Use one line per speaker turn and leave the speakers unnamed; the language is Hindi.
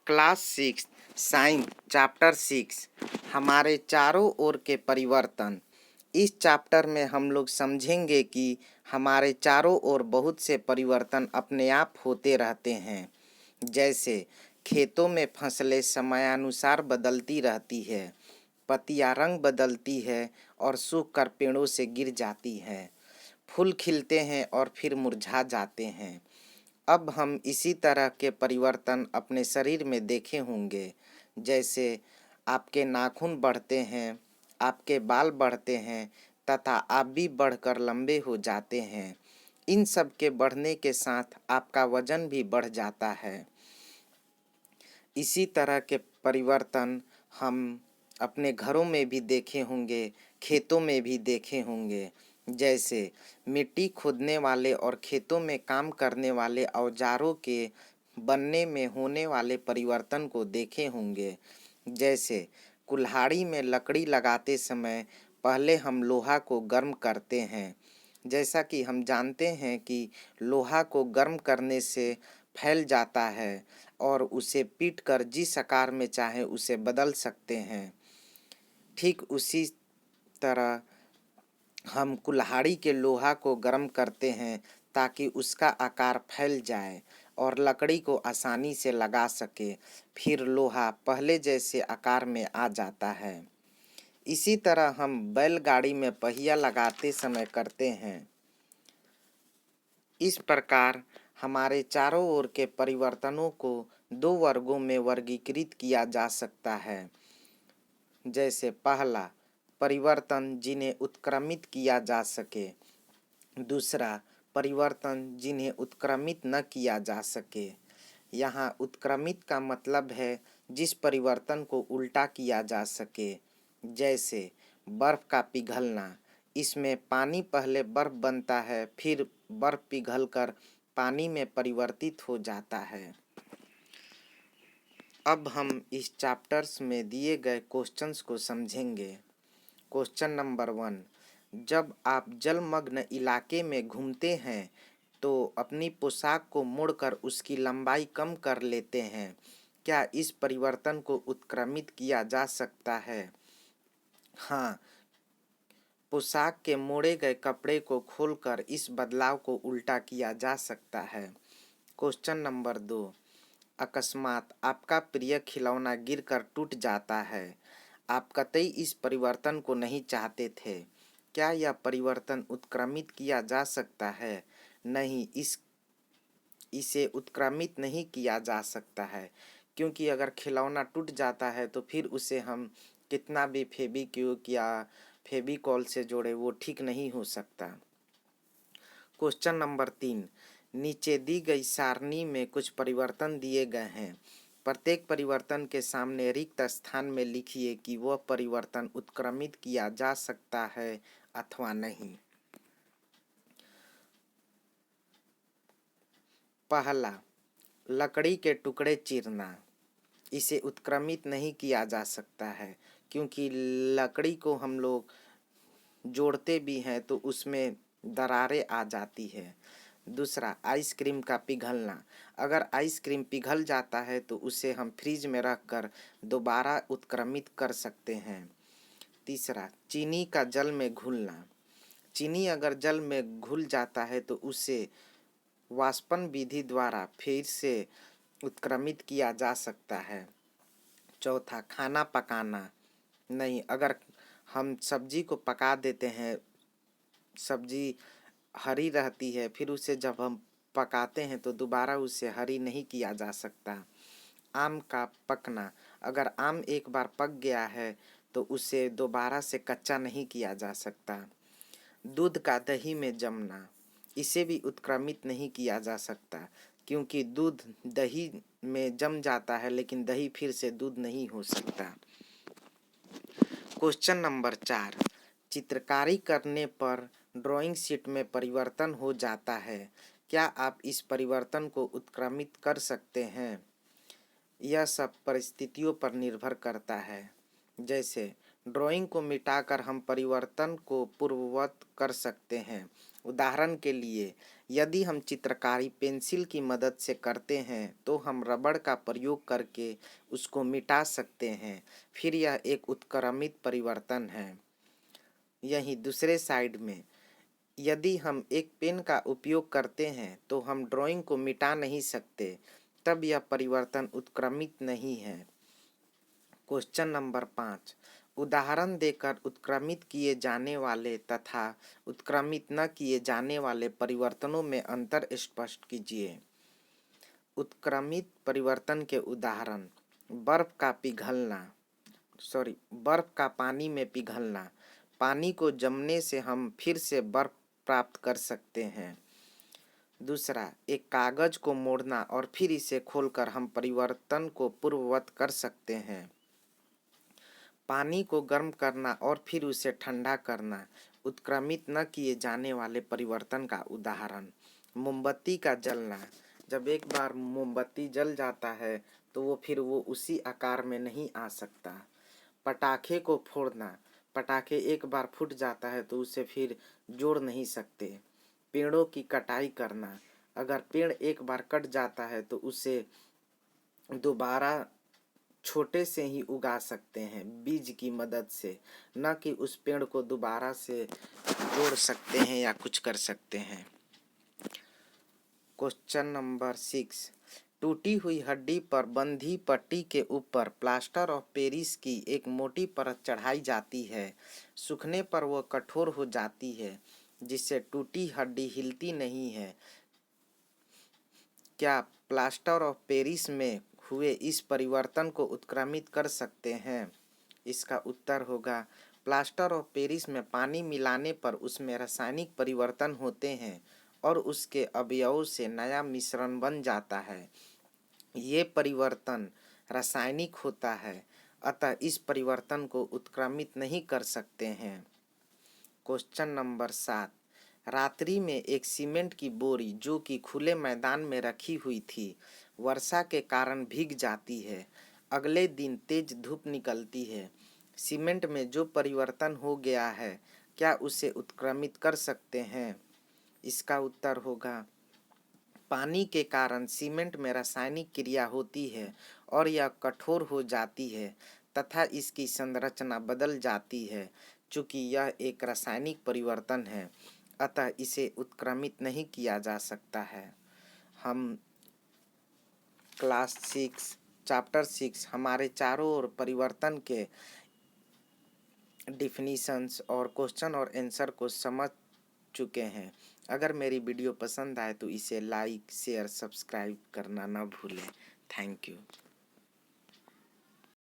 क्लास 6 साइंस चैप्टर 6 हमारे चारों ओर के परिवर्तन। इस चैप्टर में हम लोग समझेंगे कि हमारे चारों ओर बहुत से परिवर्तन अपने आप होते रहते हैं। जैसे खेतों में फसलें समयानुसार बदलती रहती है, पत्तियां रंग बदलती है और सूख कर पेड़ों से गिर जाती हैं, फूल खिलते हैं और फिर मुरझा जाते हैं। अब हम इसी तरह के परिवर्तन अपने शरीर में देखे होंगे। जैसे आपके नाखून बढ़ते हैं, आपके बाल बढ़ते हैं तथा आप भी बढ़कर लंबे हो जाते हैं। इन सब के बढ़ने के साथ आपका वजन भी बढ़ जाता है। इसी तरह के परिवर्तन हम अपने घरों में भी देखे होंगे, खेतों में भी देखे होंगे। जैसे मिट्टी खोदने वाले और खेतों में काम करने वाले औजारों के बनने में होने वाले परिवर्तन को देखे होंगे। जैसे कुल्हाड़ी में लकड़ी लगाते समय पहले हम लोहा को गर्म करते हैं। जैसा कि हम जानते हैं कि लोहा को गर्म करने से फैल जाता है और उसे पीट कर जिस आकार में चाहे उसे बदल सकते हैं। ठीक उसी तरह हम कुल्हाड़ी के लोहा को गर्म करते हैं ताकि उसका आकार फैल जाए और लकड़ी को आसानी से लगा सके, फिर लोहा पहले जैसे आकार में आ जाता है। इसी तरह हम बैलगाड़ी में पहिया लगाते समय करते हैं। इस प्रकार हमारे चारों ओर के परिवर्तनों को दो वर्गों में वर्गीकृत किया जा सकता है। जैसे पहला, परिवर्तन जिन्हें उत्क्रमित किया जा सके। दूसरा, परिवर्तन जिन्हें उत्क्रमित न किया जा सके। यहाँ उत्क्रमित का मतलब है जिस परिवर्तन को उल्टा किया जा सके। जैसे बर्फ का पिघलना, इसमें पानी पहले बर्फ बनता है, फिर बर्फ पिघलकर पानी में परिवर्तित हो जाता है। अब हम इस चैप्टर्स में दिए गए क्वेश्चंस को समझेंगे। क्वेश्चन नंबर 1, जब आप जलमग्न इलाके में घूमते हैं तो अपनी पोशाक को मोड़कर उसकी लंबाई कम कर लेते हैं। क्या इस परिवर्तन को उत्क्रमित किया जा सकता है? हाँ, पोशाक के मोड़े गए कपड़े को खोलकर इस बदलाव को उल्टा किया जा सकता है। क्वेश्चन नंबर 2, अकस्मात आपका प्रिय खिलौना गिरकर टूट जाता है। आप कतई इस परिवर्तन को नहीं चाहते थे। क्या यह परिवर्तन उत्क्रमित किया जा सकता है? नहीं, इसे उत्क्रमित नहीं किया जा सकता है, क्योंकि अगर खिलौना टूट जाता है तो फिर उसे हम कितना भी फेविक्विक या फेविकॉल से जोड़े वो ठीक नहीं हो सकता। क्वेश्चन नंबर 3, नीचे दी गई सारणी में कुछ परिवर्तन दिए गए हैं। प्रत्येक परिवर्तन के सामने रिक्त स्थान में लिखिए कि वह परिवर्तन उत्क्रमित किया जा सकता है अथवा नहीं। पहला, लकड़ी के टुकड़े चीरना। इसे उत्क्रमित नहीं किया जा सकता है, क्योंकि लकड़ी को हम लोग जोड़ते भी हैं तो उसमें दरारें आ जाती है। दूसरा, आइसक्रीम का पिघलना। अगर आइसक्रीम पिघल जाता है तो उसे हम फ्रिज में रख कर दोबारा उत्क्रमित कर सकते हैं। तीसरा, चीनी का जल में घुलना। चीनी अगर जल में घुल जाता है तो उसे वाष्पन विधि द्वारा फिर से उत्क्रमित किया जा सकता है। चौथा, खाना पकाना। नहीं, अगर हम सब्जी को पका देते हैं, सब्जी हरी रहती है, फिर उसे जब हम पकाते हैं तो दोबारा उसे हरी नहीं किया जा सकता। आम का पकना। अगर आम एक बार पक गया है तो उसे दोबारा से कच्चा नहीं किया जा सकता। दूध का दही में जमना। इसे भी उत्क्रमित नहीं किया जा सकता, क्योंकि दूध दही में जम जाता है लेकिन दही फिर से दूध नहीं हो सकता। क्वेश्चन नंबर 4, चित्रकारी करने पर ड्राइंग शीट में परिवर्तन हो जाता है। क्या आप इस परिवर्तन को उत्क्रमित कर सकते हैं? यह सब परिस्थितियों पर निर्भर करता है। जैसे ड्राइंग को मिटाकर हम परिवर्तन को पूर्ववत कर सकते हैं। उदाहरण के लिए, यदि हम चित्रकारी पेंसिल की मदद से करते हैं तो हम रबड़ का प्रयोग करके उसको मिटा सकते हैं, फिर यह एक उत्क्रमित परिवर्तन है। यहीं दूसरे साइड में, यदि हम एक पेन का उपयोग करते हैं तो हम ड्राइंग को मिटा नहीं सकते, तब यह परिवर्तन उत्क्रमित नहीं है। क्वेश्चन नंबर 5, उदाहरण देकर उत्क्रमित किए जाने वाले तथा उत्क्रमित न किए जाने वाले परिवर्तनों में अंतर स्पष्ट कीजिए। उत्क्रमित परिवर्तन के उदाहरण, बर्फ का पानी में पिघलना। पानी को जमने से हम फिर से बर्फ प्राप्त कर सकते हैं। दूसरा, एक कागज को मोड़ना और फिर इसे खोलकर हम परिवर्तन को पूर्ववत कर सकते हैं। पानी को गर्म करना और फिर उसे ठंडा करना, उत्क्रमित न किए जाने वाले परिवर्तन का उदाहरण। मोमबत्ती का जलना, जब एक बार मोमबत्ती जल जाता है तो वो उसी आकार में नहीं आ सकता। पटाखे को फोड़ना, पटाखे एक बार फूट जाता है तो उसे फिर जोड़ नहीं सकते। पेड़ों की कटाई करना, अगर पेड़ एक बार कट जाता है तो उसे दोबारा छोटे से ही उगा सकते हैं बीज की मदद से, न कि उस पेड़ को दोबारा से जोड़ सकते हैं या कुछ कर सकते हैं। क्वेश्चन नंबर 6, टूटी हुई हड्डी पर बंधी पट्टी के ऊपर प्लास्टर ऑफ पेरिस की एक मोटी परत चढ़ाई जाती है। सूखने पर वह कठोर हो जाती है, जिससे टूटी हड्डी हिलती नहीं है। क्या प्लास्टर ऑफ पेरिस में हुए इस परिवर्तन को उत्क्रमित कर सकते हैं? इसका उत्तर होगा, प्लास्टर ऑफ पेरिस में पानी मिलाने पर उसमें रासायनिक परिवर्तन होते हैं और उसके अवयवों से नया मिश्रण बन जाता है। ये परिवर्तन रासायनिक होता है, अतः इस परिवर्तन को उत्क्रमित नहीं कर सकते हैं। क्वेश्चन नंबर 7, रात्रि में एक सीमेंट की बोरी जो कि खुले मैदान में रखी हुई थी, वर्षा के कारण भीग जाती है। अगले दिन तेज धूप निकलती है। सीमेंट में जो परिवर्तन हो गया है, क्या उसे उत्क्रमित कर सकते हैं? इसका उत्तर होगा, पानी के कारण सीमेंट में रासायनिक क्रिया होती है और यह कठोर हो जाती है तथा इसकी संरचना बदल जाती है। चूँकि यह एक रासायनिक परिवर्तन है, अतः इसे उत्क्रमित नहीं किया जा सकता है। हम क्लास 6 चैप्टर 6 हमारे चारों ओर परिवर्तन के डिफिनीशंस और क्वेश्चन और आंसर को समझ चुके हैं। अगर मेरी वीडियो पसंद आए तो इसे लाइक, शेयर, सब्सक्राइब करना ना भूलें। Thank you.